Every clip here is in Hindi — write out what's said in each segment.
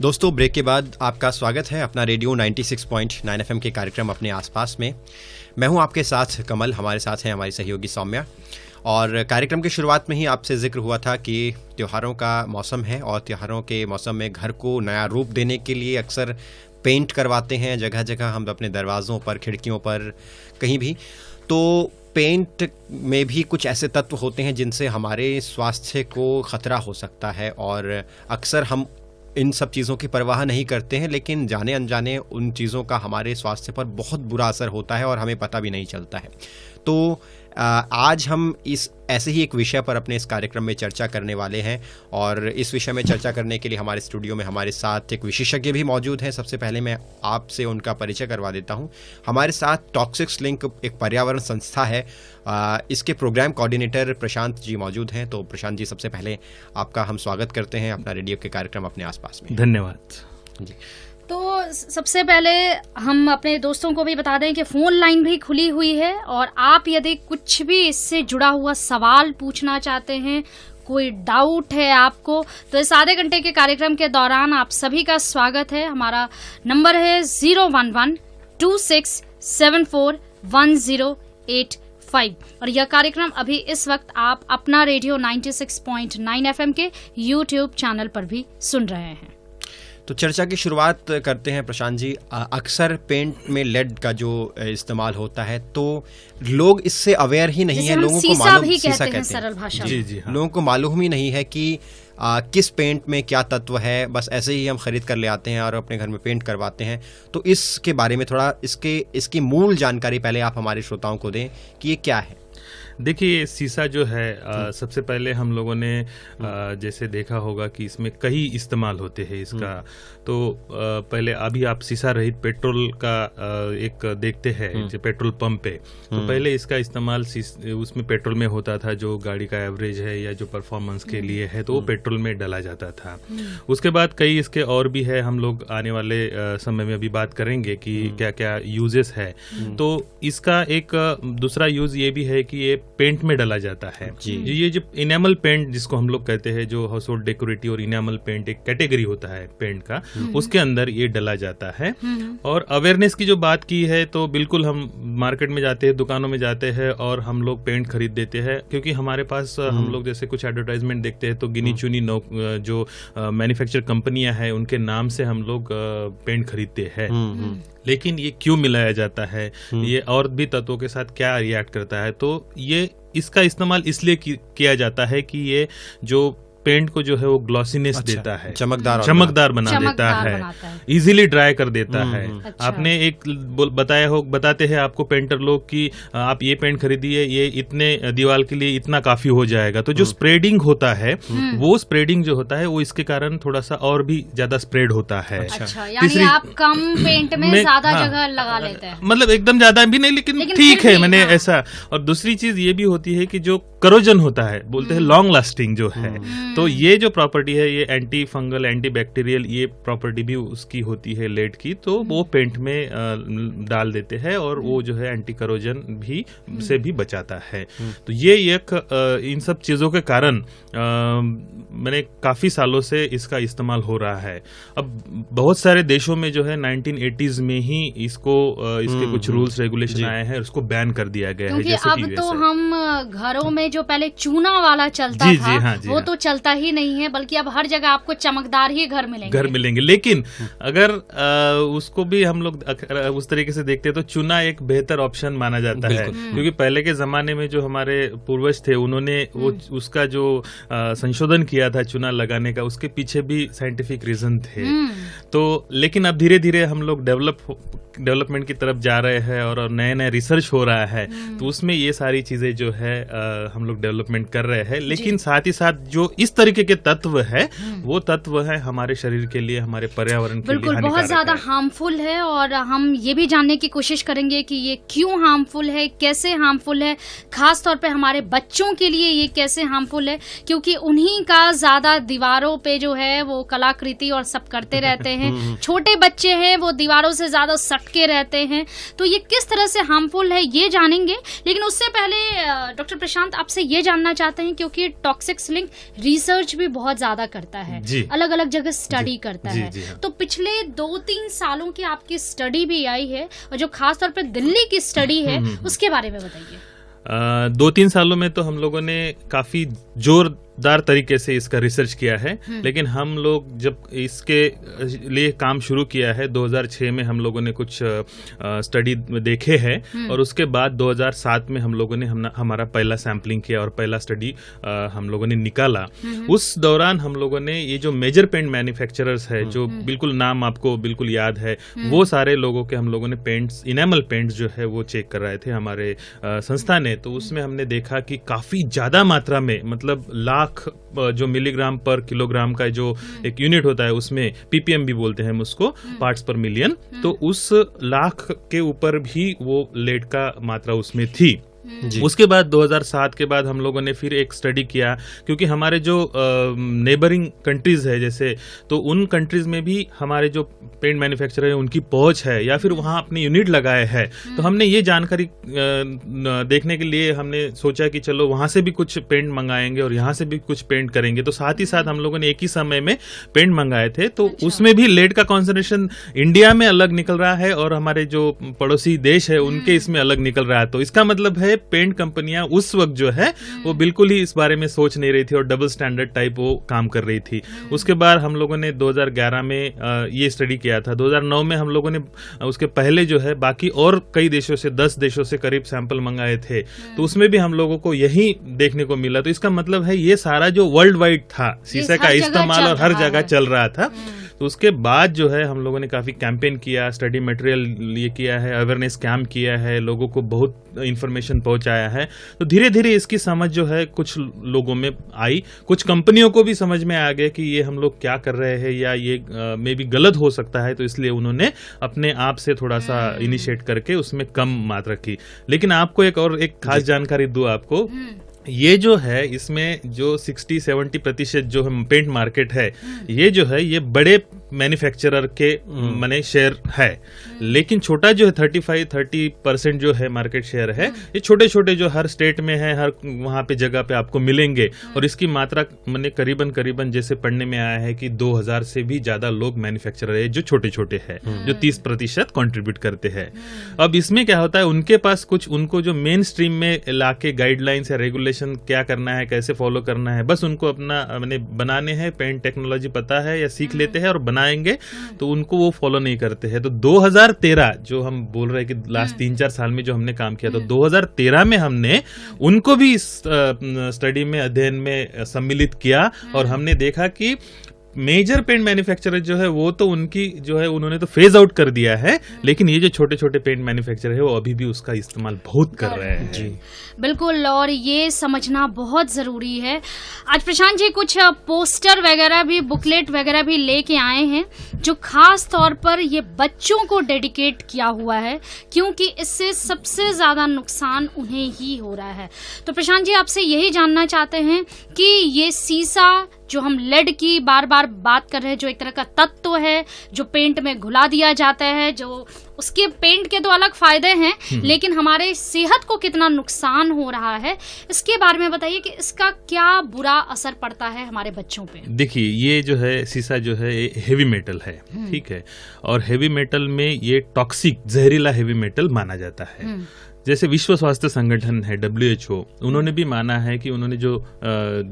दोस्तों, ब्रेक के बाद आपका स्वागत है अपना रेडियो 96.9 FM के कार्यक्रम अपने आसपास में। मैं हूं आपके साथ कमल, हमारे साथ हैं हमारी सहयोगी सौम्या। और कार्यक्रम की शुरुआत में ही आपसे जिक्र हुआ था कि त्योहारों का मौसम है और त्योहारों के मौसम में घर को नया रूप देने के लिए अक्सर पेंट करवाते हैं जगह जगह, हम अपने दरवाज़ों पर, खिड़कियों पर, कहीं भी। तो पेंट में भी कुछ ऐसे तत्व होते हैं जिनसे हमारे स्वास्थ्य को खतरा हो सकता है और अक्सर हम इन सब चीज़ों की परवाह नहीं करते हैं, लेकिन जाने अनजाने उन चीज़ों का हमारे स्वास्थ्य पर बहुत बुरा असर होता है और हमें पता भी नहीं चलता है। तो आज हम इस ऐसे ही एक विषय पर अपने इस कार्यक्रम में चर्चा करने वाले हैं और इस विषय में चर्चा करने के लिए हमारे स्टूडियो में हमारे साथ एक विशेषज्ञ भी मौजूद हैं। सबसे पहले मैं आपसे उनका परिचय करवा देता हूं। हमारे साथ टॉक्सिक्स लिंक एक पर्यावरण संस्था है, इसके प्रोग्राम कोऑर्डिनेटर प्रशांत जी मौजूद हैं। तो प्रशांत जी, सबसे पहले आपका हम स्वागत करते हैं अपना रेडियो के कार्यक्रम अपने आसपास में। धन्यवाद जी। तो सबसे पहले हम अपने दोस्तों को भी बता दें कि फ़ोन लाइन भी खुली हुई है और आप यदि कुछ भी इससे जुड़ा हुआ सवाल पूछना चाहते हैं, कोई डाउट है आपको, तो इस आधे घंटे के कार्यक्रम के दौरान आप सभी का स्वागत है। हमारा नंबर है 011-2674-1085 और यह कार्यक्रम अभी इस वक्त आप अपना रेडियो 96.9 FM के YouTube चैनल पर भी सुन रहे हैं। तो चर्चा की शुरुआत करते हैं प्रशांत जी। अक्सर पेंट में लेड का जो इस्तेमाल होता है तो लोग इससे अवेयर ही नहीं है, लोगों को मालूम, सीसा कहते हैं सरल भाषा में। जी हाँ। लोगों को मालूम ही नहीं है कि किस पेंट में क्या तत्व है। बस ऐसे ही हम खरीद कर ले आते हैं और अपने घर में पेंट करवाते हैं। तो इसके बारे में थोड़ा इसकी मूल जानकारी पहले आप हमारे श्रोताओं को दें कि ये क्या है। देखिए, शीशा जो है सबसे पहले हम लोगों ने जैसे देखा होगा कि इसमें कई इस्तेमाल होते हैं इसका। तो पहले अभी आप शीशा रहित पेट्रोल का एक देखते हैं जो पेट्रोल पंप पे, तो पहले इसका इस्तेमाल उसमें पेट्रोल में होता था जो गाड़ी का एवरेज है या जो परफॉर्मेंस के लिए है, तो वो पेट्रोल में डाला जाता था। उसके बाद कई इसके और भी है, हम लोग आने वाले समय में अभी बात करेंगे कि क्या क्या यूजेस है। तो इसका एक दूसरा यूज ये भी है कि ये पेंट में डाला जाता है। ये जो इनेमल पेंट जिसको हम लोग कहते हैं, जो हाउस होल्ड डेकोरेटिव और इनेमल पेंट एक कैटेगरी होता है पेंट का, उसके अंदर ये डाला जाता है। और अवेयरनेस की जो बात की है, तो बिल्कुल हम मार्केट में जाते हैं, दुकानों में जाते हैं और हम लोग पेंट खरीद देते हैं, क्योंकि हमारे पास हम लोग जैसे कुछ एडवर्टाइजमेंट देखते हैं तो गिनी चुनी जो मैन्युफैक्चर कंपनियां हैं उनके नाम से हम लोग पेंट खरीदते हैं। लेकिन ये क्यों मिलाया जाता है, ये और भी तत्वों के साथ क्या रिएक्ट करता है, तो ये इसका इस्तेमाल इसलिए किया जाता है कि ये जो पेंट को जो है वो ग्लॉसीनेस देता है, चमकदार बना देता है, इजीली ड्राई कर देता है। आपने एक बताते हैं आपको पेंटर लोग कि आप ये पेंट खरीदिए, ये इतने दीवार के लिए इतना काफी हो जाएगा। तो जो स्प्रेडिंग होता है, वो स्प्रेडिंग जो होता है वो इसके कारण थोड़ा सा और भी ज्यादा स्प्रेड होता है। यानी आप कम पेंट में ज्यादा जगह लगा लेते हैं, मतलब एकदम ज्यादा भी नहीं, लेकिन ठीक है, मैंने ऐसा। और दूसरी चीज ये भी होती है कि जो करोजन होता है, बोलते हैं लॉन्ग लास्टिंग जो है, तो ये जो प्रॉपर्टी है, ये एंटी फंगल, एंटी बैक्टीरियल, ये प्रॉपर्टी भी उसकी होती है लेड की, तो वो पेंट में डाल देते हैं और वो जो है एंटी करोजन भी से भी बचाता है। तो ये एक इन सब चीजों के कारण मैंने काफी सालों से इसका इस्तेमाल हो रहा है। अब बहुत सारे देशों में जो है 1980s में ही इसके कुछ रूल्स रेगुलेशन आए हैं, उसको बैन कर दिया गया है। जैसे अब तो हम घरों में जो पहले चूना वाला चलता था, वो तो चलता ही नहीं है, बल्कि अब हर जगह आपको चमकदार ही घर मिलेंगे। लेकिन अगर उसको भी हम लोग उस तरीके से देखते हैं तो चूना एक बेहतर ऑप्शन माना जाता है, क्योंकि पहले के जमाने में जो हमारे पूर्वज थे उन्होंने वो उसका जो संशोधन किया था चूना लगाने का, उसके पीछे भी साइंटिफिक रीजन थे। तो लेकिन अब धीरे धीरे हम लोग डेवलपमेंट की तरफ जा रहे हैं और नए नए रिसर्च हो रहा है, तो उसमें ये सारी चीजें जो है हम लोग डेवलपमेंट कर रहे हैं। लेकिन साथ ही साथ जो इस तरीके के तत्व है, वो तत्व है हमारे शरीर के लिए, हमारे पर्यावरण के लिए बिल्कुल बहुत ज्यादा हार्मफुल है। और हम ये भी जानने की कोशिश करेंगे कि ये क्यों हार्मफुल है, कैसे हार्मफुल है, खास तौर पे हमारे बच्चों के लिए ये कैसे हार्मफुल है, क्योंकि उन्हीं का ज्यादा दीवारों पे जो है वो कलाकृति और सब करते रहते हैं। छोटे बच्चे हैं, वो दीवारों से ज्यादा सट चिपके रहते हैं, तो ये किस तरह से हार्मफुल है ये जानेंगे। लेकिन उससे पहले डॉक्टर प्रशांत आपसे ये जानना चाहते हैं, क्योंकि टॉक्सिक्स लिंक रिसर्च भी बहुत ज्यादा करता है, अलग अलग जगह स्टडी करता है। तो पिछले 2-3 सालों की आपकी स्टडी भी आई है, और जो खासतौर पर दिल्ली की स्टडी है उसके बारे में बताइए। 2-3 सालों में तो हम लोगों ने काफी जोरदार तरीके से इसका रिसर्च किया है, लेकिन हम लोग जब इसके लिए काम शुरू किया है 2006 में हम लोगों ने कुछ स्टडी देखे हैं, और उसके बाद 2007 में हम लोगों ने हमारा पहला सैम्पलिंग किया और पहला स्टडी हम लोगों ने निकाला। उस दौरान हम लोगों ने ये जो मेजर पेंट मैन्युफैक्चरर्स है, जो बिल्कुल नाम आपको बिल्कुल याद है, वो सारे लोगों के हम लोगों ने पेंट्स, इनेमल पेंट्स जो है वो चेक कर रहे थे हमारे संस्था ने। तो उसमें हमने देखा कि काफी ज्यादा मात्रा में, मतलब लाख जो मिलीग्राम पर किलोग्राम का जो एक यूनिट होता है उसमें पीपीएम भी बोलते हैं हम उसको, पार्ट्स पर मिलियन, तो उस लाख के ऊपर भी वो लेड का मात्रा उसमें थी। उसके बाद 2007 के बाद हम लोगों ने फिर एक स्टडी किया, क्योंकि हमारे जो नेबरिंग कंट्रीज है जैसे, तो उन कंट्रीज में भी हमारे जो पेंट मैन्युफैक्चरर है उनकी पहुंच है या फिर वहां अपने यूनिट लगाए हैं। तो हमने ये जानकारी देखने के लिए हमने सोचा कि चलो वहां से भी कुछ पेंट मंगाएंगे और यहाँ से भी कुछ पेंट करेंगे। तो साथ ही साथ हम लोगों ने एक ही समय में पेंट मंगाए थे, तो उसमें भी लेड का कॉन्सेंट्रेशन इंडिया में अलग निकल रहा है और हमारे जो पड़ोसी देश है उनके इसमें अलग निकल रहा है। तो इसका मतलब है पेंट कंपनियां उस वक्त जो है वो बिल्कुल ही इस बारे में सोच नहीं रही थी और डबल स्टैंडर्ड टाइप वो काम कर रही थी। उसके बाद हम लोगों ने 2011 में ये स्टडी किया था। 2009 में हम लोगों ने उसके पहले जो है बाकी और कई देशों से, 10 देशों से करीब सैंपल मंगाए थे, तो उसमें भी हम लोगों को यही देखने को मिला। तो इसका मतलब है ये सारा जो वर्ल्ड वाइड था, शीशे का इस्तेमाल और हर जगह चल रहा था। तो उसके बाद जो है हम लोगों ने काफी कैंपेन किया, स्टडी मटेरियल ये किया है, अवेयरनेस कैंप किया है, लोगों को बहुत इंफॉर्मेशन पहुंचाया है। तो धीरे धीरे इसकी समझ जो है कुछ लोगों में आई, कुछ कंपनियों को भी समझ में आ गया कि ये हम लोग क्या कर रहे हैं या ये में भी गलत हो सकता है। तो इसलिए उन्होंने अपने आप से थोड़ा सा इनिशिएट करके उसमें कम मात्रा की। लेकिन आपको एक खास जानकारी दूं आपको, ये जो है इसमें जो 60-70% जो है पेंट मार्केट है, ये जो है ये बड़े मैन्युफैक्चरर के माने शेयर है, लेकिन छोटा जो है 35-30% जो है मार्केट शेयर है, ये छोटे छोटे जो हर स्टेट में है, हर वहां पे जगह पे आपको मिलेंगे। और इसकी मात्रा माने करीबन जैसे पढ़ने में आया है कि 2000 से भी ज्यादा लोग मैन्युफैक्चरर है जो छोटे छोटे है, जो 30% कॉन्ट्रीब्यूट करते हैं। अब इसमें क्या होता है, उनके पास कुछ, उनको जो मेन स्ट्रीम में लाके गाइडलाइंस या रेगुलेशन क्या करना है, कैसे फॉलो करना है, बस उनको अपना मैंने बनाने हैं, पेंट टेक्नोलॉजी पता है या सीख लेते हैं और बनाएंगे, तो उनको वो फॉलो नहीं करते हैं। तो 2013 जो हम बोल रहे हैं कि लास्ट 3-4 साल में जो हमने काम किया, तो 2013 में हमने उनको भी इस स्टडी में, अध्ययन में सम्मिलित किया और हमने देखा कि मेजर पेंट मैन्युफैक्चरर जो है वो तो उनकी जो है उन्होंने तो फेज आउट कर दिया है, लेकिन ये जो छोटे छोटे पेंट मैन्युफैक्चरर है वो अभी भी उसका इस्तेमाल बहुत कर रहे हैं। जी बिल्कुल, और ये समझना बहुत जरूरी है। आज प्रशांत जी कुछ पोस्टर वगैरह भी, बुकलेट वगैरह भी लेके आए हैं जो खास तौर पर ये बच्चों को डेडिकेट किया हुआ है, क्योंकि इससे सबसे ज्यादा नुकसान उन्हें ही हो रहा है। तो प्रशांत जी आपसे यही जानना चाहते हैं कि ये सीसा जो हम लेड की बार बार बात कर रहे हैं, जो एक तरह का तत्व है जो पेंट में घुला दिया जाता है, जो उसके पेंट के तो अलग फायदे हैं, लेकिन हमारे सेहत को कितना नुकसान हो रहा है, इसके बारे में बताइए कि इसका क्या बुरा असर पड़ता है हमारे बच्चों पे। देखिए, ये जो है सीसा जो है हेवी मेटल है, ठीक है, और हेवी मेटल में ये टॉक्सिक, जहरीला हेवी मेटल माना जाता है। जैसे विश्व स्वास्थ्य संगठन है WHO, उन्होंने भी माना है कि उन्होंने जो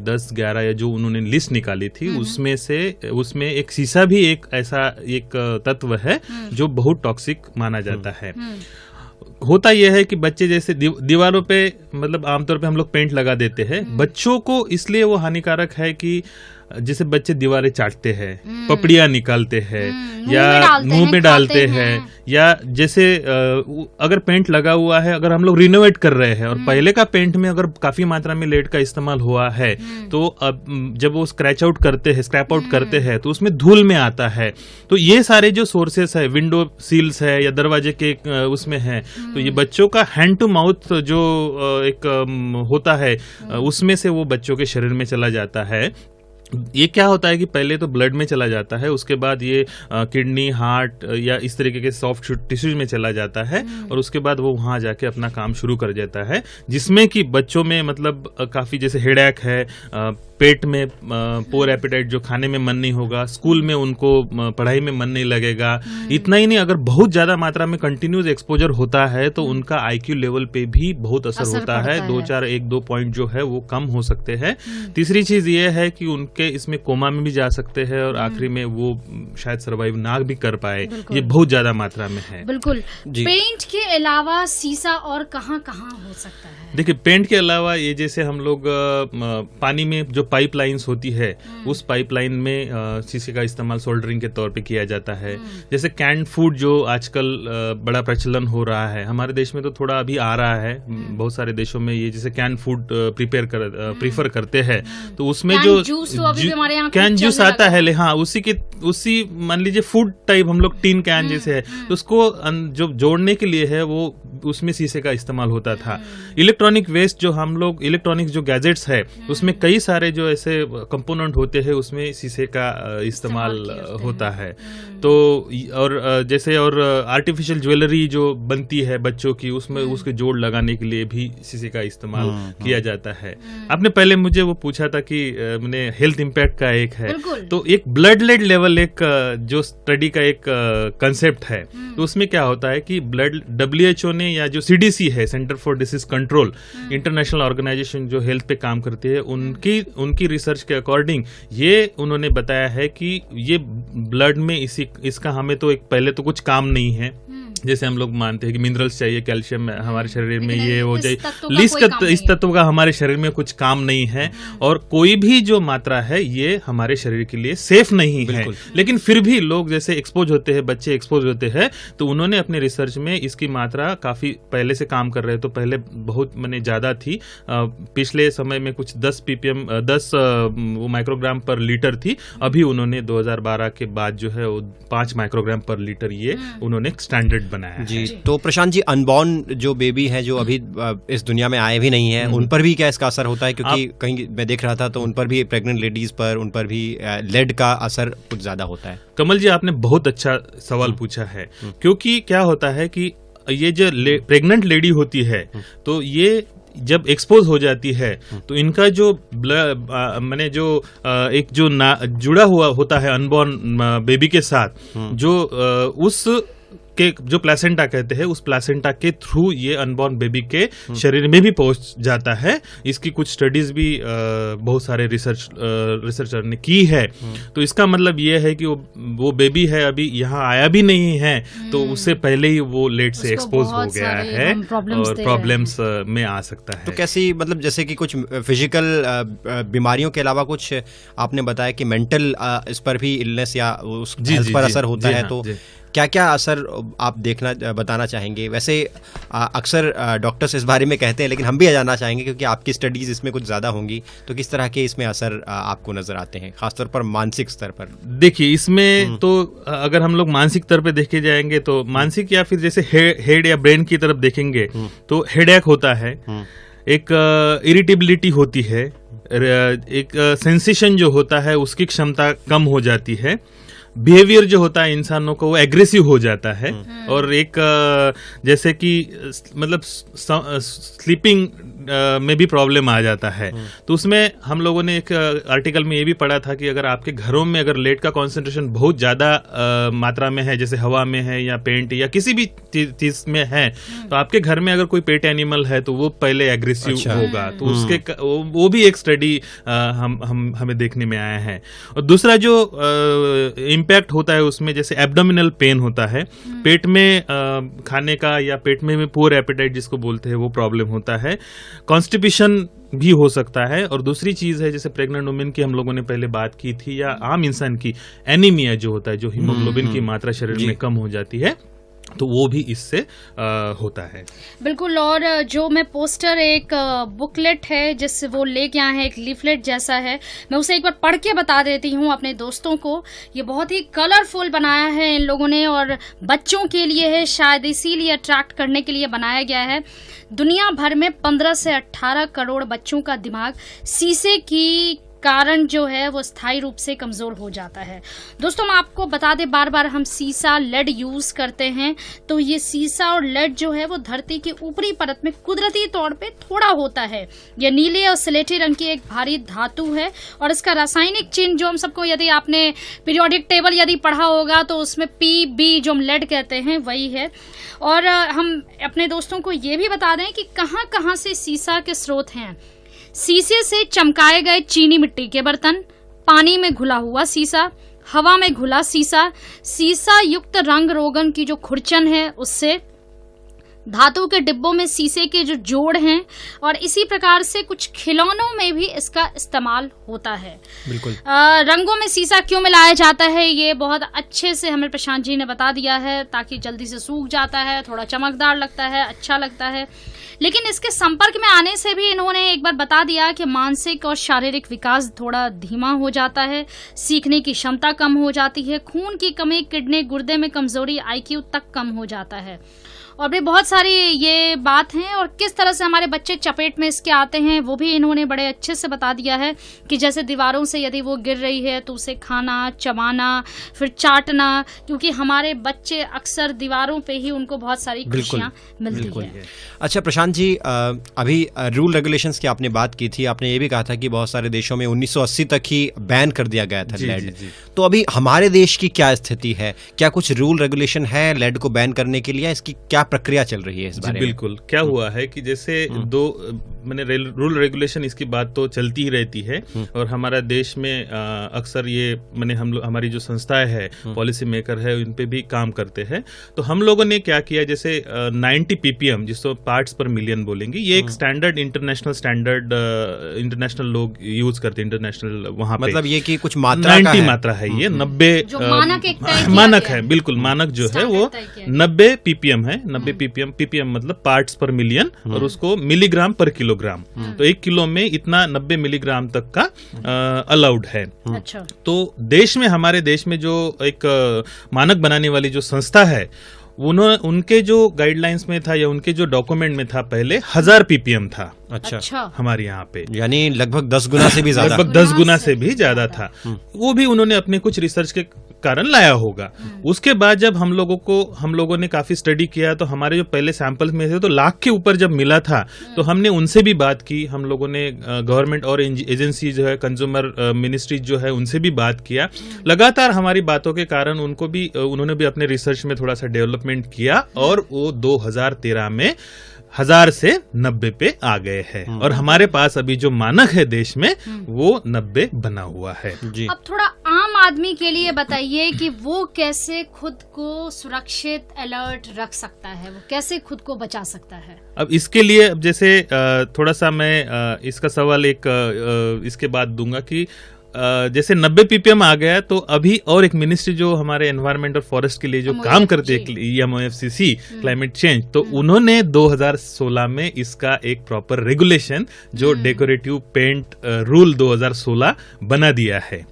10-11 या जो उन्होंने लिस्ट निकाली थी उसमें एक सीसा भी एक ऐसा एक तत्व है जो बहुत टॉक्सिक माना जाता है। होता यह है कि बच्चे जैसे दीवारों पे, मतलब आमतौर पे हम लोग पेंट लगा देते हैं, बच्चों को इसलिए वो हानिकारक है कि जैसे बच्चे दीवारें चाटते हैं, पपड़ियां निकालते हैं या मुंह में डालते हैं, या जैसे अगर पेंट लगा हुआ है, अगर हम लोग रिनोवेट कर रहे हैं और पहले का पेंट में अगर काफी मात्रा में लेड का इस्तेमाल हुआ है, तो अब जब वो स्क्रैप आउट करते हैं तो उसमें धूल में आता है। तो ये सारे जो सोर्सेस है, विंडो सील्स है या दरवाजे के उसमें है, तो ये बच्चों का हैंड टू माउथ जो एक होता है, उसमें से वो बच्चों के शरीर में चला जाता है। ये क्या होता है कि पहले तो ब्लड में चला जाता है, उसके बाद ये किडनी, हार्ट या इस तरीके के सॉफ्ट टिश्यूज में चला जाता है और उसके बाद वो वहां जाके अपना काम शुरू कर देता है, जिसमें कि बच्चों में मतलब काफी जैसे हेडेक है, पेट में पोर एपेटाइट, जो खाने में मन नहीं होगा, स्कूल में उनको पढ़ाई में मन नहीं लगेगा। इतना ही नहीं, अगर बहुत ज्यादा मात्रा में कंटिन्यूस एक्सपोजर होता है तो उनका आईक्यू लेवल पे भी बहुत असर होता है। 1-2 पॉइंट जो है वो कम हो सकते हैं। तीसरी चीज ये है कि उनके इसमें कोमा में भी जा सकते हैं और आखिरी में वो शायद सर्वाइव ना भी कर पाए, ये बहुत ज्यादा मात्रा में है। बिल्कुल। पेंट के अलावा सीसा और कहाँ हो सकता है? देखिए, पेंट के अलावा ये जैसे हम लोग पानी में जो पाइपलाइंस होती है, उस पाइपलाइन में शीशे का इस्तेमाल सोल्डरिंग के तौर पे किया जाता है। जैसे कैंड फूड जो आजकल बड़ा प्रचलन हो रहा है, हमारे देश में तो थोड़ा अभी आ रहा है, बहुत सारे देशों में ये जैसे कैंड फूड प्रीफर करते हैं, तो उसमें जो कैन जूस आता है, हाँ उसी मान लीजिए फूड टाइप हम लोग टीन कैन जैसे है, तो उसको जो जोड़ने के लिए है वो उसमें शीशे का इस्तेमाल होता था। इलेक्ट्रॉनिक वेस्ट जो हम लोग इलेक्ट्रॉनिक जो गैजेट्स है उसमें कई सारे जो ऐसे कंपोनेंट होते हैं उसमें शीशे का इस्तेमाल होता है। तो और जैसे और आर्टिफिशियल ज्वेलरी जो बनती है बच्चों की, उसमें उसके जोड़ लगाने के लिए भी शीशे का इस्तेमाल किया जाता है। आपने पहले मुझे वो पूछा था कि मैंने हेल्थ इम्पैक्ट का एक है, तो एक ब्लड लेड लेवल एक जो स्टडी का एक कंसेप्ट है, तो उसमें क्या होता है कि ब्लड WHO ने या जो CDC है, centre for disease control, international organization जो हेल्थ पे काम करती है, उनकी रिसर्च के अकॉर्डिंग ये उन्होंने बताया है कि ये ब्लड में इसका हमें तो एक पहले तो कुछ काम नहीं है, जैसे हम लोग मानते हैं कि मिनरल्स चाहिए, कैल्शियम हमारे शरीर में ये हो जाए, इस तत्व का हमारे शरीर में कुछ काम नहीं है, और कोई भी जो मात्रा है ये हमारे शरीर के लिए सेफ नहीं है। लेकिन फिर भी लोग जैसे एक्सपोज होते हैं, बच्चे एक्सपोज होते हैं, तो उन्होंने अपने रिसर्च में इसकी मात्रा काफी पहले से काम कर रहे, तो पहले बहुत ज्यादा थी, पिछले समय में कुछ 10 ppm 10 माइक्रोग्राम पर लीटर थी, अभी उन्होंने 2012 के बाद जो है वो 5 माइक्रोग्राम पर लीटर ये उन्होंने स्टैंडर्ड बनाया जी। है। तो प्रशांत जी, अनबॉर्न जो बेबी है जो अभी इस दुनिया में आए भी नहीं है, उन पर भी क्या इसका असर होता है? क्योंकि कहीं मैं देख रहा था तो उन पर भी, प्रेग्नेंट लेडीज पर, उन पर भी लेड का असर कुछ ज्यादा होता है। कमल जी, आपने बहुत अच्छा सवाल पूछा है, क्योंकि क्या होता है कि ये जो प्रेग्नेंट लेडी होती है, तो ये जब एक्सपोज हो जाती है तो इनका जो मैंने जो एक जो जुड़ा हुआ होता है अनबॉर्न बेबी के साथ, जो उस के जो प्लेसेंटा कहते हैं, उस प्लेसेंटा के थ्रू ये अनबॉर्न बेबी के शरीर में भी पहुंच जाता है। इसकी कुछ स्टडीज भी बहुत सारे रिसर्चर ने की है। तो इसका मतलब ये है कि वो बेबी है अभी यहाँ आया भी नहीं है, तो उससे पहले ही वो लेट से एक्सपोज हो गया है और प्रॉब्लम्स में आ सकता है। तो कैसी, मतलब जैसे कि कुछ फिजिकल बीमारियों के अलावा कुछ आपने बताया कि मेंटल इस पर भी इलनेस या उस हेल्थ पर असर होता है, तो क्या क्या असर आप बताना चाहेंगे? वैसे अक्सर डॉक्टर्स इस बारे में कहते हैं, लेकिन हम भी जानना चाहेंगे क्योंकि आपकी स्टडीज इसमें कुछ ज़्यादा होंगी, तो किस तरह के इसमें असर आपको नज़र आते हैं, खासतौर पर मानसिक स्तर पर? देखिए, इसमें तो अगर हम लोग मानसिक स्तर पर देखे जाएंगे तो मानसिक या फिर जैसे हेड या ब्रेन की तरफ देखेंगे तो हेडेक होता है, एक इरिटेबिलिटी होती है, एक सेंसेशन जो होता है उसकी क्षमता कम हो जाती है, बिहेवियर जो होता है इंसानों को वो एग्रेसिव हो जाता है, और एक जैसे कि मतलब स्लीपिंग में भी प्रॉब्लम आ जाता है। तो उसमें हम लोगों ने एक आर्टिकल में ये भी पढ़ा था कि अगर आपके घरों में अगर लेड का कॉन्सेंट्रेशन बहुत ज्यादा मात्रा में है, जैसे हवा में है या पेंट या किसी भी चीज में है, तो आपके घर में अगर कोई पेट एनिमल है तो वो पहले एग्रेसिव होगा। तो उसके वो भी एक स्टडी हमें देखने में आया है। और दूसरा जो इम्पैक्ट होता है उसमें जैसे एब्डोमिनल पेन होता है, पेट में खाने का या पेट में पुअर एपेटाइट जिसको बोलते हैं वो प्रॉब्लम होता है, कॉन्स्टिपेशन भी हो सकता है। और दूसरी चीज है जैसे प्रेग्नेंट वुमेन की हम लोगों ने पहले बात की थी, या आम इंसान की एनीमिया जो होता है, जो हीमोग्लोबिन की मात्रा शरीर में कम हो जाती है, तो वो भी इससे होता है। बिल्कुल। और जो मैं पोस्टर एक बुकलेट है जिससे वो लेके आए हैं, एक लीफलेट जैसा है, मैं उसे एक बार पढ़ के बता देती हूँ अपने दोस्तों को। ये बहुत ही कलरफुल बनाया है इन लोगों ने, और बच्चों के लिए है, शायद इसीलिए अट्रैक्ट करने के लिए बनाया गया है। दुनिया भर में 15 से 18 करोड़ बच्चों का दिमाग शीशे की कारण जो है वो स्थायी रूप से कमजोर हो जाता है। दोस्तों हम आपको बता दें, बार बार हम सीसा लेड यूज करते हैं, तो ये सीसा और लेड जो है वो धरती की ऊपरी परत में कुदरती तौर पे थोड़ा होता है। यह नीले और स्लेटी रंग की एक भारी धातु है और इसका रासायनिक चिन्ह जो हम सबको, यदि आपने पीरियोडिक टेबल यदि पढ़ा होगा तो उसमें PB जो हम लेड कहते हैं वही है। और हम अपने दोस्तों को ये भी बता दें कि कहाँ कहाँ से सीसा के स्रोत हैं। सीसे से चमकाए गए चीनी मिट्टी के बर्तन, पानी में घुला हुआ सीसा, हवा में घुला सीसा, सीसा युक्त रंग रोगन की जो खुरचन है उससे, धातु के डिब्बों में सीसे के जो जोड़ हैं, और इसी प्रकार से कुछ खिलौनों में भी इसका इस्तेमाल होता है। बिल्कुल। रंगों में सीसा क्यों मिलाया जाता है ये बहुत अच्छे से हमें प्रशांत जी ने बता दिया है, ताकि जल्दी से सूख जाता है, थोड़ा चमकदार लगता है, अच्छा लगता है। लेकिन इसके संपर्क में आने से भी इन्होंने एक बार बता दिया कि मानसिक और शारीरिक विकास थोड़ा धीमा हो जाता है, सीखने की क्षमता कम हो जाती है, खून की कमी, किडनी, गुर्दे में कमजोरी, IQ तक कम हो जाता है। और भी बहुत सारी ये बात है, और किस तरह से हमारे बच्चे चपेट में इसके आते हैं वो भी इन्होंने बड़े अच्छे से बता दिया है कि जैसे दीवारों से यदि वो गिर रही है तो उसे खाना, चबाना, फिर चाटना, क्योंकि हमारे बच्चे अक्सर दीवारों पे ही उनको बहुत सारी खुशियां मिलती है। अच्छा प्रशांत जी, अभी रूल रेगुलेशंस की आपने बात की थी, आपने ये भी कहा था कि बहुत सारे देशों में 1980 तक ही बैन कर दिया गया था लेड। तो अभी हमारे देश की क्या स्थिति है? क्या कुछ रूल रेगुलेशन है लेड को बैन करने के लिए? इसकी क्या प्रक्रिया चल रही है इस बारे में? बिल्कुल। क्या हुआ है कि जैसे मैंने रूल रेगुलेशन इसकी बात तो चलती ही रहती है, और हमारा देश में अक्सर ये हमारी जो संस्थाएं है, पॉलिसी मेकर है, उन पे भी काम करते हैं। तो हम लोगों ने क्या किया, जैसे 90 ppm जिसको पार्ट्स पर मिलियन बोलेंगे, ये एक स्टैंडर्ड इंटरनेशनल लोग यूज करते हैं, इंटरनेशनल वहां पे, मतलब ये कि कुछ मात्रा 90 मात्रा है, ये 90 मानक है, बिल्कुल मानक जो है वो 90 ppm है। 90 ppm मतलब पार्ट्स पर मिलियन, और उसको मिलीग्राम पर किलोग्राम। तो 1 किलो में इतना 90 मिलीग्राम तक का अलाउड है। अच्छा। तो देश में, हमारे देश में जो एक मानक बनाने वाली जो संस्था है, उनके जो गाइडलाइंस में था या उनके जो डॉक्यूमेंट में था पहले 1000 ppm था। अच्छा। हमारे यहाँ पे यानी लगभग 10 गुना से भी ज्यादा, लगभग 10 गुना से भी ज्यादा था। वो भी उन्होंने अपने कुछ रिसर्च के कारण लाया होगा। उसके बाद जब हम लोगों ने काफी स्टडी किया, तो हमारे जो पहले सैंपल्स में थे तो लाख के ऊपर जब मिला था, तो हमने उनसे भी बात की। हम लोगों ने गवर्नमेंट और एजेंसी जो है, कंज्यूमर मिनिस्ट्री जो है, उनसे भी बात किया। लगातार हमारी बातों के कारण उन्होंने भी अपने रिसर्च में थोड़ा सा डेवलपमेंट किया, और वो 2013 में 1000 से 90 पे आ गए हैं। और हमारे पास अभी जो मानक है देश में, वो 90 बना हुआ है जी। अब थोड़ा आम आदमी के लिए बताइए कि वो कैसे खुद को सुरक्षित, अलर्ट रख सकता है, वो कैसे खुद को बचा सकता है? अब इसके लिए, अब जैसे थोड़ा सा मैं इसका सवाल इसके बाद दूंगा कि जैसे 90 ppm आ गया, तो अभी और एक मिनिस्ट्री जो हमारे एनवायरमेंट और फॉरेस्ट के लिए जो काम करते है, MOFCC, क्लाइमेट चेंज, तो उन्होंने 2016 में इसका एक प्रॉपर रेगुलेशन, जो डेकोरेटिव पेंट रूल 2016 बना दिया है।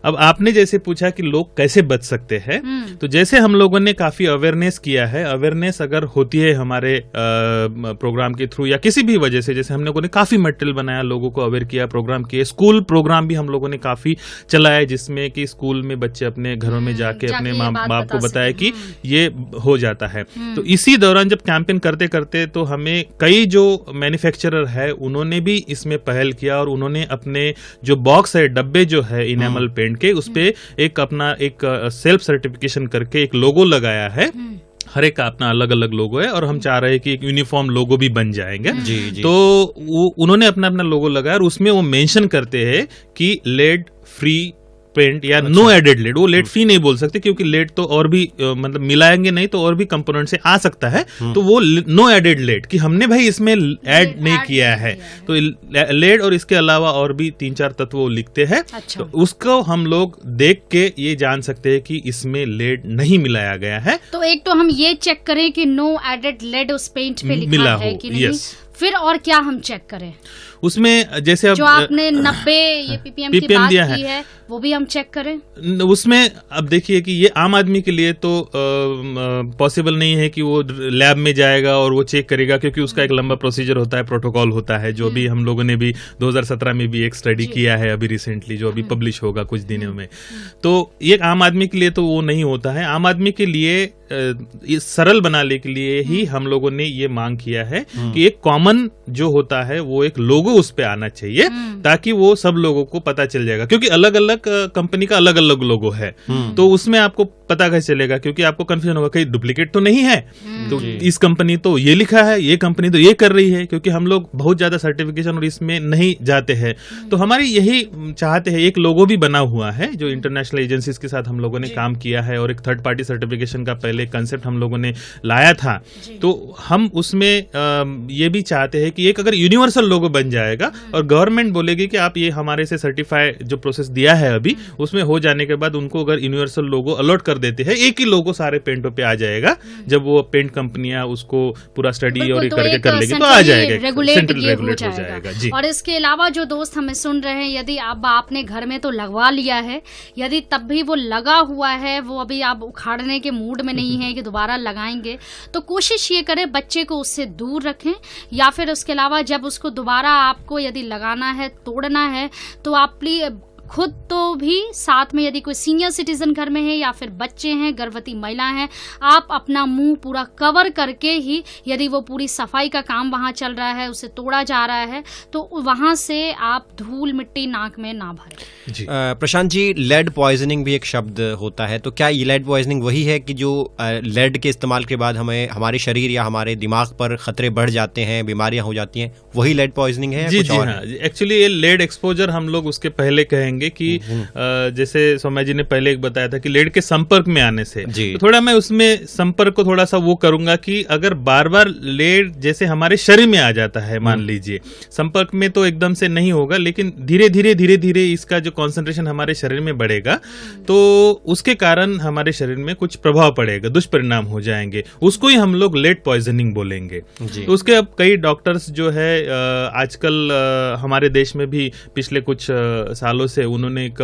अब आपने जैसे पूछा कि लोग कैसे बच सकते हैं, तो जैसे हम लोगों ने काफी अवेयरनेस किया है। अवेयरनेस अगर होती है हमारे प्रोग्राम के थ्रू या किसी भी वजह से, जैसे हम लोगों ने काफी मटेरियल बनाया, लोगों को अवेयर किया, प्रोग्राम किए, स्कूल प्रोग्राम भी हम लोगों ने काफी चलाया, जिसमें कि स्कूल में बच्चे अपने घरों में जाके अपने माँ बाप को बताया कि ये हो जाता है। तो इसी दौरान जब कैंपेन करते करते, तो हमें कई जो मैन्युफैक्चरर है उन्होंने भी इसमें पहल किया, और उन्होंने अपने जो बॉक्स है, डब्बे जो है इनेमल पेंट के, उस पे एक अपना एक सेल्फ सर्टिफिकेशन करके एक लोगो लगाया है। हर एक का अपना अलग अलग लोगो है, और हम चाह रहे हैं कि एक यूनिफॉर्म लोगो भी बन जाएंगे। जी। तो उन्होंने अपना अपना लोगो लगाया, और उसमें वो मेंशन करते हैं कि लेड फ्री पेंट या नो एडेड लेड। वो लेड फ्री नहीं बोल सकते, क्योंकि लेड तो और भी मतलब मिलाएंगे नहीं तो और भी कंपोनेंट से आ सकता है। तो वो नो एडेड लेड, कि हमने भाई इसमें ऐड नहीं किया है, तो लेड और इसके अलावा और भी 3-4 तत्व वो लिखते हैं। तो उसको हम लोग देख के ये जान सकते हैं कि इसमें लेड नहीं मिलाया गया है। तो एक तो हम ये चेक करें कि नो एडेड लेड उस पेंट पे लिखा है कि नहीं। फिर और क्या हम चेक करें उसमें? जैसे अब जो आपने 90 ये ppm की बात की है, वो भी हम चेक करें? उसमें अब देखिए कि ये आम आदमी के लिए तो पॉसिबल नहीं है कि वो लैब में जाएगा और वो चेक करेगा, क्योंकि उसका एक लंबा प्रोसीजर होता है, प्रोटोकॉल होता है, जो भी हम लोगों ने भी 2017 में भी एक स्टडी किया है अभी रिसेंटली, जो अभी पब्लिश होगा कुछ दिनों में। तो ये आम आदमी के लिए तो वो नहीं होता है। आम आदमी के लिए ये सरल बनाने के लिए ही हम लोगों ने ये मांग किया है कि एक कॉमन जो होता है वो एक लोगो उस पे आना चाहिए, ताकि वो सब लोगों को पता चल जाएगा, क्योंकि अलग अलग कंपनी का अलग अलग लोगो है, तो उसमें आपको पता कैसे चलेगा, क्योंकि आपको कंफ्यूजन होगा कहीं डुप्लीकेट तो नहीं है, तो इस कंपनी तो ये लिखा है, ये कंपनी तो ये कर रही है, क्योंकि हम लोग बहुत ज्यादा सर्टिफिकेशन और इसमें नहीं जाते हैं। तो हमारी यही चाहते हैं, एक लोगो भी बना हुआ है जो इंटरनेशनल एजेंसीज के साथ हम लोगों ने काम किया है, और एक थर्ड पार्टी सर्टिफिकेशन का पहले कंसेप्ट हम लोगों ने लाया था। तो हम उसमें ये भी चाहते हैं कि एक अगर यूनिवर्सल लोगो बन जाएगा और गवर्नमेंट बोलेगी कि आप ये हमारे से सर्टिफाइड जो प्रोसेस दिया है अभी, उसमें हो जाने के बाद उनको अगर यूनिवर्सल लोगो अलॉट कर देते हैं, एक ही लोगो सारे पेंटों पे आ जाएगा। जब वो पेंट कंपनियां उसको पूरा स्टडी और करके कर लेगी तो आ जाएगा, रेगुलेट हो जाएगा जी। और इसके अलावा जो दोस्त हमें सुन रहे हैं, यदि अब आपने घर में तो लगवा लिया है, यदि तब भी वो लगा हुआ है, वो अभी आप उखाड़ने के मूड में नहीं है कि दोबारा लगाएंगे, तो कोशिश ये करें बच्चे को उससे दूर रखें, या फिर उसके अलावा जब उसको दोबारा आपको यदि लगाना है, तोड़ना है, तो आप प्लीज खुद तो भी साथ में, यदि कोई सीनियर सिटीजन घर में है या फिर बच्चे हैं, गर्भवती महिला हैं, आप अपना मुंह पूरा कवर करके ही, यदि वो पूरी सफाई का काम वहां चल रहा है, उसे तोड़ा जा रहा है, तो वहां से आप धूल मिट्टी नाक में ना भरें। जी। प्रशांत जी, लेड पॉइजनिंग भी एक शब्द होता है, तो क्या ये लेड पॉइजनिंग वही है कि जो लेड के इस्तेमाल के बाद हमें हमारे शरीर या हमारे दिमाग पर खतरे बढ़ जाते हैं, बीमारियां हो जाती हैं, वही लेड पॉइजनिंग है? जी जी हाँ, एक्चुअली ये लेड एक्सपोजर हम लोग उसके पहले कहेंगे कि जैसे सौम्या जी ने पहले एक बताया था कि लेड के संपर्क में आने से, तो थोड़ा मैं उसमें संपर्क को थोड़ा सा वो करूंगा कि अगर बार बार लेड जैसे हमारे शरीर में आ जाता है, मान लीजिए, संपर्क में तो एकदम से नहीं होगा, लेकिन धीरे धीरे इसका जो कॉन्सेंट्रेशन हमारे शरीर में बढ़ेगा, तो उसके कारण हमारे शरीर में कुछ प्रभाव पड़ेगा, दुष्परिणाम हो जाएंगे, उसको ही हम लोग लेड पॉइजनिंग बोलेंगे। तो उसके अब कई डॉक्टर्स जो है आजकल हमारे देश में भी पिछले कुछ सालों से उन्होंने एक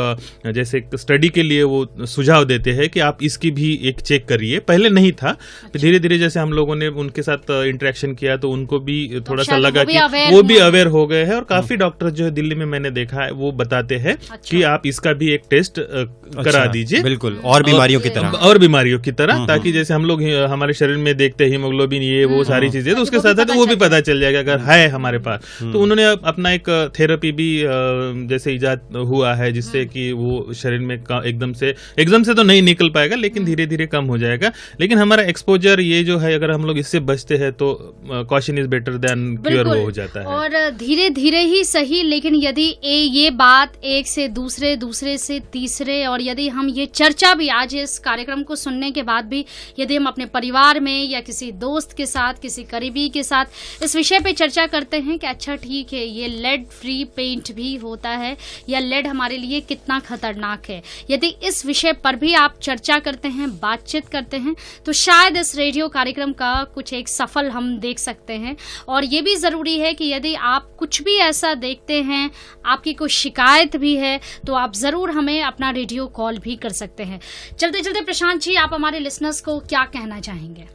जैसे एक स्टडी के लिए वो सुझाव देते हैं कि आप इसकी भी एक चेक करिए। पहले नहीं था, धीरे धीरे जैसे हम लोगों ने उनके साथ इंटरेक्शन किया तो उनको भी थोड़ा सा लगा कि वो भी अवेयर हो गए हैं, और काफी डॉक्टर जो है दिल्ली में मैंने देखा है वो बताते हैं कि आप इसका भी एक टेस्ट करा दीजिए, बिल्कुल, और बीमारियों की तरह, ताकि जैसे हम लोग हमारे शरीर में देखते हैं हीमोग्लोबिन, ये वो सारी चीजें, तो उसके साथ साथ वो भी पता चल जाएगा अगर है हमारे पास। तो उन्होंने अपना एक थेरेपी भी जैसे इजाद हुआ है, जिससे कि वो शरीर में एकदम से तो नहीं निकल पाएगा, लेकिन धीरे धीरे कम हो जाएगा। लेकिन हमारा एक्सपोजर ये जो है, अगर हम लोग इससे बचते हैं तो caution is better than cure वो हो जाता है। और धीरे धीरे ही सही, लेकिन यदि ये बात एक से दूसरे, दूसरे से तीसरे, और यदि हम ये चर्चा भी आज इस कार्यक्रम को सुनने के बाद भी यदि हम अपने परिवार में या किसी दोस्त के साथ, किसी करीबी के साथ इस विषय पे चर्चा करते हैं कि अच्छा ठीक है, ये लेड फ्री पेंट भी होता है, या लेड हमारे लिए कितना खतरनाक है, यदि इस विषय पर भी आप चर्चा करते हैं, बातचीत करते हैं, तो शायद इस रेडियो कार्यक्रम का कुछ एक सफल हम देख सकते हैं। और ये भी जरूरी है कि यदि आप कुछ भी ऐसा देखते हैं, आपकी कोई शिकायत भी है, तो आप जरूर हमें अपना रेडियो कॉल भी कर सकते हैं। चलते चलते प्रशांत जी, आप हमारे लिसनर्स को क्या कहना चाहेंगे?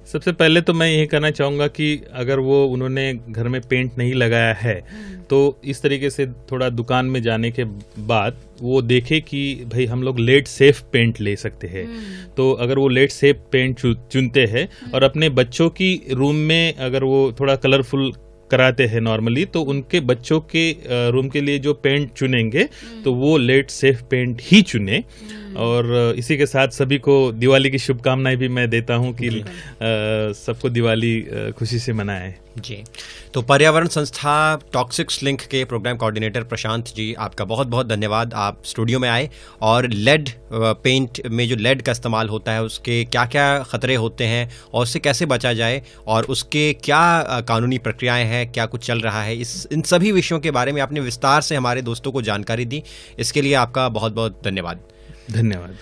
सबसे पहले तो मैं यही कहना चाहूंगा कि अगर वो उन्होंने घर में पेंट नहीं लगाया है, तो इस तरीके से थोड़ा दुकान में जाने के बाद वो देखे कि भाई हम लोग लेड सेफ पेंट ले सकते हैं। तो अगर वो लेड सेफ पेंट चुनते हैं और अपने बच्चों की रूम में अगर वो थोड़ा कलरफुल कराते हैं नॉर्मली, तो उनके बच्चों के रूम के लिए जो पेंट चुनेंगे तो वो लेड सेफ पेंट ही चुने। और इसी के साथ सभी को दिवाली की शुभकामनाएं भी मैं देता हूं कि सबको दिवाली खुशी से मनाएं। जी, तो पर्यावरण संस्था टॉक्सिक्स लिंक के प्रोग्राम कोऑर्डिनेटर प्रशांत जी, आपका बहुत बहुत धन्यवाद, आप स्टूडियो में आए और लेड पेंट में जो लेड का इस्तेमाल होता है उसके क्या क्या खतरे होते हैं और उससे कैसे बचा जाए और उसके क्या कानूनी प्रक्रियाएं हैं, क्या कुछ चल रहा है, इन सभी विषयों के बारे में आपने विस्तार से हमारे दोस्तों को जानकारी दी। इसके लिए आपका बहुत बहुत धन्यवाद। धन्यवाद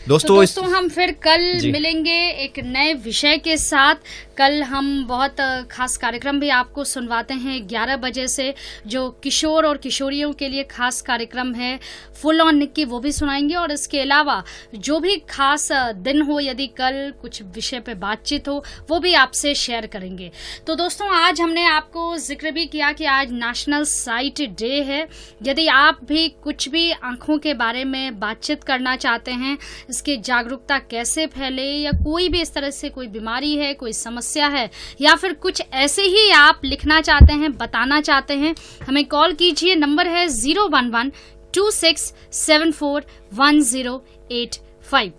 दोस्तों हम फिर कल मिलेंगे एक नए विषय के साथ। कल हम बहुत खास कार्यक्रम भी आपको सुनवाते हैं 11 बजे से, जो किशोर और किशोरियों के लिए खास कार्यक्रम है फुल ऑन निक्की, वो भी सुनाएंगे। और इसके अलावा जो भी खास दिन हो, यदि कल कुछ विषय पे बातचीत हो, वो भी आपसे शेयर करेंगे। तो दोस्तों, आज हमने आपको जिक्र भी किया कि आज नेशनल साइट डे है। यदि आप भी कुछ भी आंखों के बारे में बातचीत करना चाहते हैं, इसकी जागरूकता कैसे फैले, या कोई भी इस तरह से कोई बीमारी है, कोई समस्या है, या फिर कुछ ऐसे ही आप लिखना चाहते हैं, बताना चाहते हैं, हमें कॉल कीजिए। नंबर है 011-2674-1085।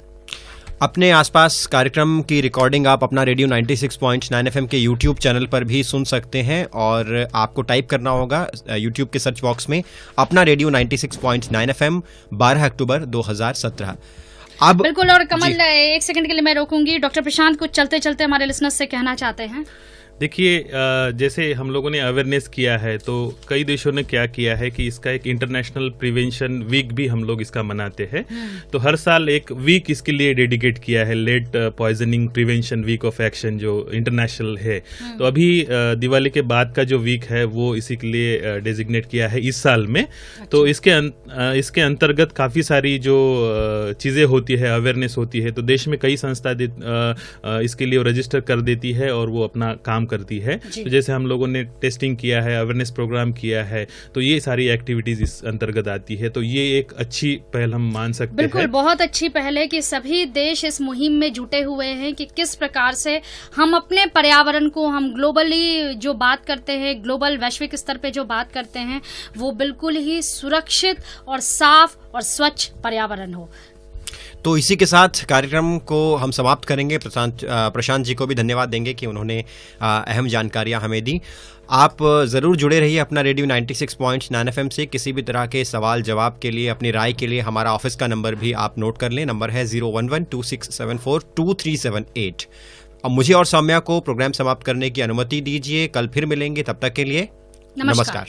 अपने आसपास कार्यक्रम की रिकॉर्डिंग आप अपना रेडियो 96.9 एफएम के यूट्यूब चैनल पर भी सुन सकते हैं, और आपको टाइप करना होगा यूट्यूब के सर्च बॉक्स में अपना रेडियो 96.9 एफएम 12 अक्टूबर 2017। अब बिल्कुल। और कमल, एक सेकंड के लिए मैं रोकूंगी। डॉक्टर प्रशांत कुछ चलते चलते हमारे लिसनर्स से कहना चाहते हैं। देखिए, जैसे हम लोगों ने अवेयरनेस किया है, तो कई देशों ने क्या किया है कि इसका एक इंटरनेशनल प्रिवेंशन वीक भी हम लोग इसका मनाते हैं। तो हर साल एक वीक इसके लिए डेडिकेट किया है, lead poisoning prevention week of action, जो इंटरनेशनल है। तो अभी दिवाली के बाद का जो वीक है वो इसी के लिए डेजिग्नेट किया है इस साल में। तो इसके अंतर्गत काफ़ी सारी जो चीज़ें होती है, अवेयरनेस होती है, तो देश में कई संस्था इसके लिए रजिस्टर कर देती है और वो अपना काम करती है। तो जैसे हम लोगों ने टेस्टिंग किया है, अवेयरनेस प्रोग्राम किया है, तो ये सारी एक्टिविटीज इस अंतर्गत आती है। तो ये एक अच्छी पहल हम मान सकते हैं। बिल्कुल, बहुत अच्छी पहल है कि सभी देश इस मुहिम में जुटे हुए हैं कि किस प्रकार से हम अपने पर्यावरण को, हम ग्लोबली जो बात करते हैं, ग्लोबल वैश्विक स्तर पे जो बात करते हैं, वो बिल्कुल ही सुरक्षित और साफ और स्वच्छ पर्यावरण हो। तो इसी के साथ कार्यक्रम को हम समाप्त करेंगे। प्रशांत जी को भी धन्यवाद देंगे कि उन्होंने अहम जानकारियां हमें दी। आप ज़रूर जुड़े रहिए अपना रेडियो 96.9 एफएम से। किसी भी तरह के सवाल जवाब के लिए, अपनी राय के लिए हमारा ऑफिस का नंबर भी आप नोट कर लें। नंबर है 011-2674-2378। अब मुझे और सौम्या को प्रोग्राम समाप्त करने की अनुमति दीजिए। कल फिर मिलेंगे, तब तक के लिए नमस्कार।